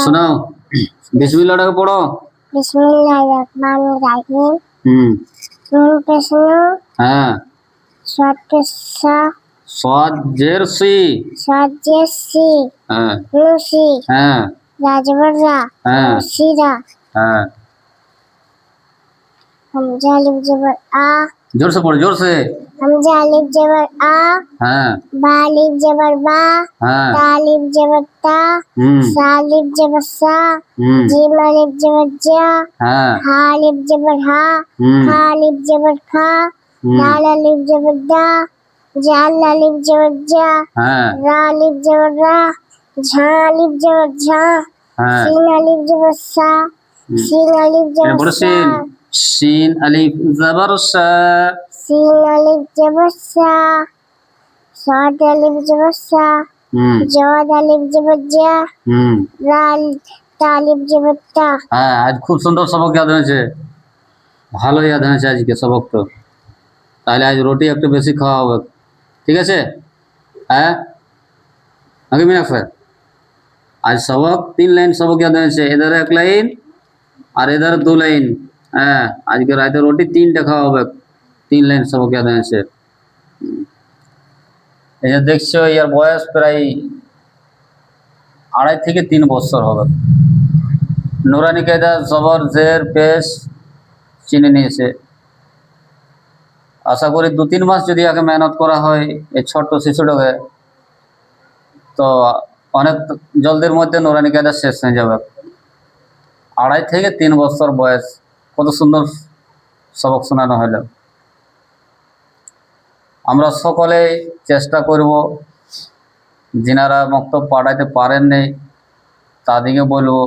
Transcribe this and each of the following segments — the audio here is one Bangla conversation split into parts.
শোনাও বিসমিল্লাহটাকে পড়ো। বিসমিল্লাহিররহমানিররহিম। নুন পেশনো হ্যাঁ সদ পেশা সদ জের সি সদ জেসি হ্যাঁ লুসি হ্যাঁ রাজবররা হ্যাঁ সিরা হ্যাঁ হামজা আলিফ জবর আ जोर से पढ़ो जोर से। হামজা আলিফ জবর আ हाँ বা আলিফ জবর বা हाँ তা আলিফ জবর তা সা আলিফ জবর সা জিম আলিফ জবর জা हाँ হা আলিফ জবর হা খা আলিফ জবর খা দাল আলিফ জবর দা জাল আলিফ জবর যা हाँ রা আলিফ জবর রা ঝা আলিফ জবর ঝা हाँ সিন আলিফ জবর সা সিন আলিফ জবর बड़ो সা शीन अलिफ जबर सा সিন আলিফ জবর সা সাদ আলিফ জবর সা জদ আলিফ জবর জা রা তা আলিফ জবর তা। হ্যাঁ আজ খুব সুন্দর সবক ইয়াদ হয়েছে, ভালো ইয়াদ হয়েছে আজকে সবক। তো তাহলে আজ রুটি একটু বেশি খাওয়া হবে, ঠিক আছে? হ্যাঁ আগে মিনা স্যার आज सबक 3 लाइन सबक याद হয়েছে, इधर 1 लाइन और इधर 2 लाइन। হ্যাঁ আজকে রাতে রুটি 3টা খাওয়া হবে, 3 লাইন सबक याद হয়েছে। এই যে দেখছো এর বয়স প্রায় 2.5 থেকে 3 বছর হবে। নুরানি কায়দা জবর জের পেশ চিনে নিয়েছে। আশা করি 2-3 মাস যদি আগে মেহনত করা হয় এই ছোট্ট শিশুটাকে, তো অনেক জলদির মধ্যে নুরানি কায়দা শেষ হয়ে যাবে। 2.5 থেকে 3 বছর বয়স, কত সুন্দর সবক শোনানো হলো। আমরা সকলে চেষ্টা করব, যিনারা মক্তব পড়াইতে পারেননি তাদেরকে বলবো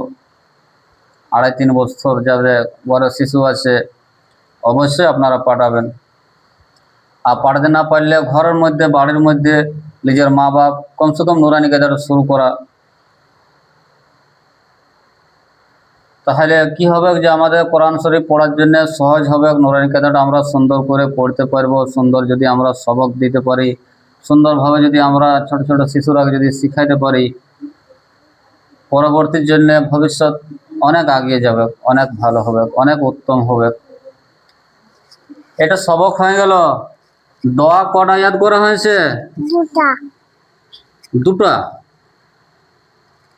2.5-3 বছর যাদের বড় শিশু আছে অবশ্যই আপনারা পাঠাবেন। আর পড়াতে না পারলে ঘরের মধ্যে বাড়ির মধ্যে নিজের মা বাপ কমসে কম নুরানি কায়দাটা শুরু করা, তাহলে কি হবে যে আমাদের কোরআন শরীফ পড়ার জন্য সহজ হবে। নুরানি কায়দাটা আমরা সুন্দর করে পড়তে পারবো। সুন্দর যদি আমরা সবক দিতে পারি, সুন্দরভাবে যদি আমরা ছোট ছোট শিশুরা যদি শিখাইতে পারি, পরবর্তীর জন্য ভবিষ্যৎ অনেক এগিয়ে যাবে, অনেক ভালো হবে, অনেক উত্তম হবে। এটা সবক হয়ে গেল। দোয়া কটা ইয়াদ করা হয়েছে? দুটা।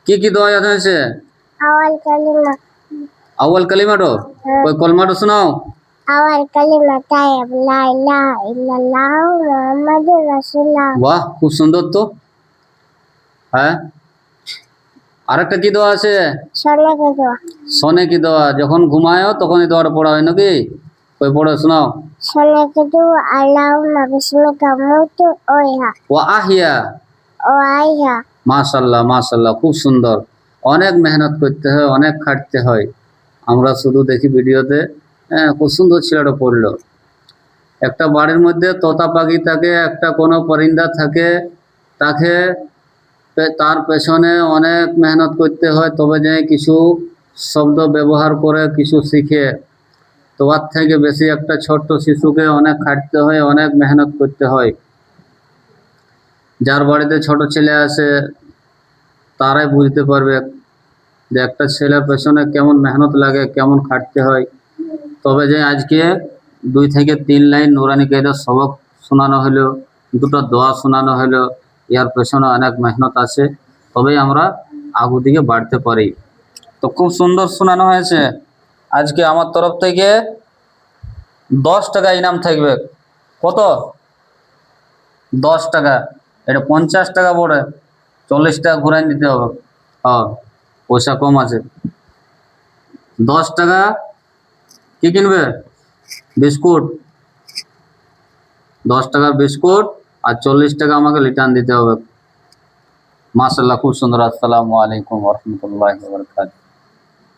কি কি দোয়া ইয়াদ হয়েছে? আউয়াল কালিমাটো ওই কলমাটো শোনাও। আউয়াল কালিমা তাইয়্যিব লা ইলাহা ইল্লাল্লাহ মুহাম্মাদুর রাসূলুল্লাহ। বাহ, খুব সুন্দর তো। হ্যাঁ আরেকটা কি দোয়া আছে? সোনে কি দোয়া। সোনে কি দোয়া, যখন ঘুমায়ও তখন এই দোয়াটা পড়া হয় নাকি? ওই পড়ে শোনাও। সোনে কি দোয়া আল্লাহুম্মা বিসমিকা মুতু ওয়া আহিয়া। মাশাআল্লাহ মাশাআল্লাহ, খুব সুন্দর। অনেক মেহনত করতে হয়, অনেক খাটতে হয়। আমরা শুধু দেখি ভিডিওতে, খুব সুন্দর ছেলেটা পড়লো। একটা বাড়ির মধ্যে তোতা পাখি থাকে, একটা কোনো পরিন্দা থাকে, তাকে তার পেছনে অনেক মেহনত করতে হয়, তবে যে কিছু শব্দ ব্যবহার করে কিছু শিখে। তোমার থেকে বেশি একটা ছোট্ট শিশুকে অনেক খাটতে হয়, অনেক মেহনত করতে হয়। যার বাড়িতে ছোট ছেলে আছে তারাই বুঝতে পারবে যে একটা ছেলের পেছনে কেমন মেহনত লাগে, কেমন খাটতে হয়। তবে যে আজকে 2 থেকে 3 লাইন নুরানি কায়দার সবক শোনানো হলো, দুটো দোয়া শোনানো হলো, এর পেছনে অনেক মেহনত আছে, তবেই আমরা আগুর দিকে বাড়তে পারি। তো খুব সুন্দর শোনানো হয়েছে। আজকে আমার তরফ থেকে 10 টাকা ইনাম থাকবে। কত? 10 টাকা। এটা 50 টাকা পড়ে, 40 টাকা ঘুরাই দিতে হবে। হ্যাঁ পয়সা কম আছে। 10 টাকা কি কিনবে? বিস্কুট। 10 টাকার বিস্কুট আর 40 টাকা আমাকে রিটার্ন দিতে হবে। মাশাআল্লাহ, খুব সুন্দর। আসসালামু আলাইকুম ওয়া রাহমাতুল্লাহি ওয়া বারাকাতুহু।